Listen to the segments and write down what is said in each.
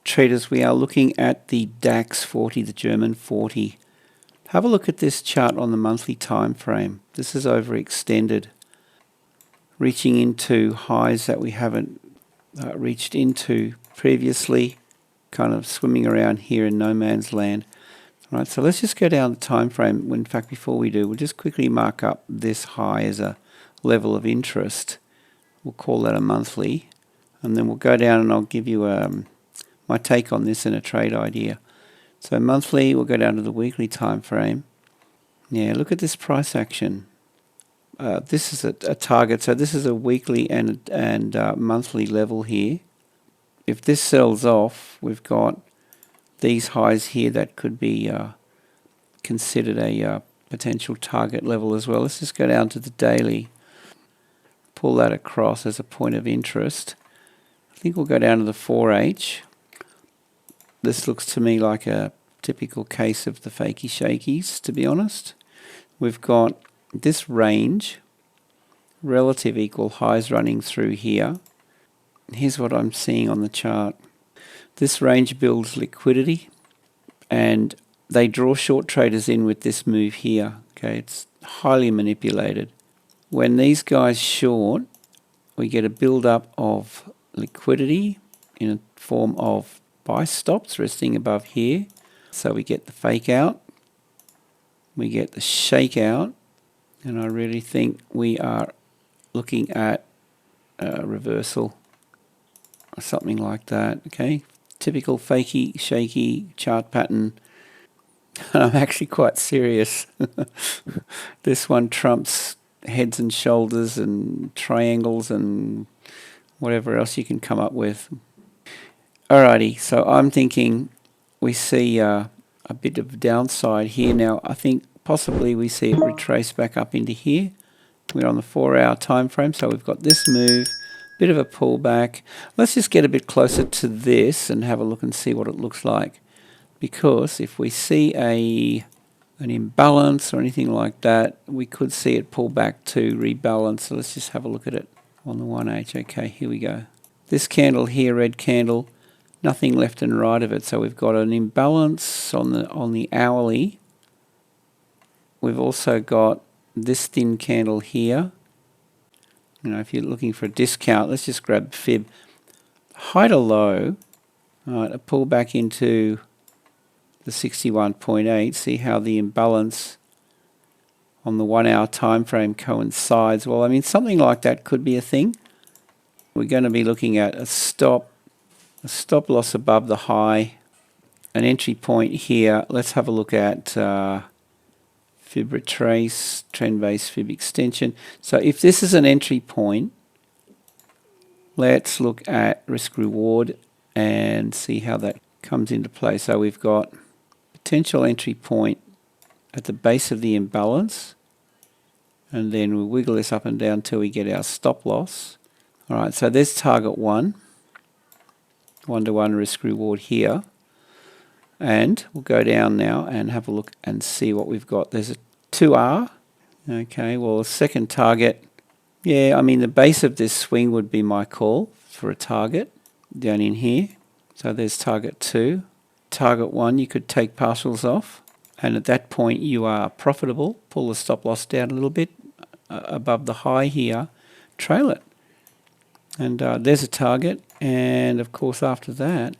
traders, we are looking at the DAX 40, the German 40. Have a look at this chart on the monthly time frame. This is overextended, reaching into highs that we haven't reached into previously, kind of swimming around here in no man's land. All right, so let's just go down the time frame. In fact, before we do, we'll just quickly mark up this high as a level of interest. We'll call that a monthly, and then we'll go down and I'll give you my take on this and a trade idea. So monthly, we'll go down to the weekly time frame. Yeah, look at this price action. This is a target, so this is a weekly and monthly level here. If this sells off, we've got these highs here that could be considered a potential target level as well. Let's just go down to the daily, pull that across as a point of interest. I think we'll go down to the 4H. This looks to me like a typical case of the fakey shakies, to be honest. We've got this range, relative equal highs running through here. Here's what I'm seeing on the chart. This range builds liquidity, and they draw short traders in with this move here. Okay, it's highly manipulated. When these guys short, we get a build-up of liquidity in a form of buy stops resting above here. So we get the fake out, we get the shakeout, and I really think we are looking at a reversal or something like that. Okay, typical fakey, shaky chart pattern. And I'm actually quite serious. This one trumps heads and shoulders and triangles and whatever else you can come up with. Alrighty, so I'm thinking we see a bit of downside here. Now I think possibly we see it retrace back up into here. We're on the 4-hour time frame, so we've got this move, bit of a pullback. Let's just get a bit closer to this and have a look and see what it looks like. Because if we see an imbalance or anything like that, we could see it pull back to rebalance. So let's just have a look at it on the 1H. Okay, here we go. This candle here, red candle, nothing left and right of it. So we've got an imbalance on the hourly. We've also got this thin candle here. You know, if you're looking for a discount, let's just grab fib. High to low, right, a pull back into the 61.8. See how the imbalance on the 1-hour time frame coincides. Well, I mean, something like that could be a thing. We're going to be looking at a stop loss above the high, an entry point here. Let's have a look at fib retrace, trend-based fib extension. So if this is an entry point, let's look at risk reward and see how that comes into play. So we've got potential entry point at the base of the imbalance, and then we'll wiggle this up and down till we get our stop loss. All right, so there's target 1, 1-to-1 risk reward here. And we'll go down now and have a look and see what we've got. There's a 2R. Okay, well, a second target. Yeah, I mean, the base of this swing would be my call for a target down in here. So there's target 2. Target 1, you could take partials off. And at that point, you are profitable. Pull the stop loss down a little bit above the high here. Trail it. And there's a target. And, of course, after that,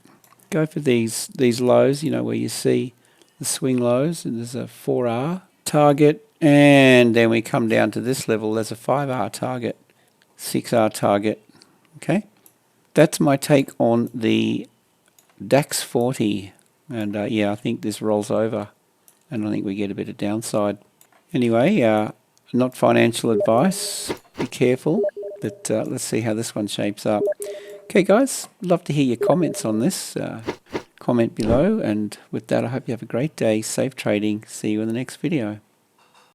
go for these lows, you know, where you see the swing lows, and there's a 4R target, and then we come down to this level, there's a 5R target, 6R target. Okay, that's my take on the DAX 40, and yeah, I think this rolls over, and I think we get a bit of downside. Anyway, not financial advice, be careful, but let's see how this one shapes up. Okay guys, love to hear your comments on this. Comment below, and with that I hope you have a great day, safe trading, see you in the next video.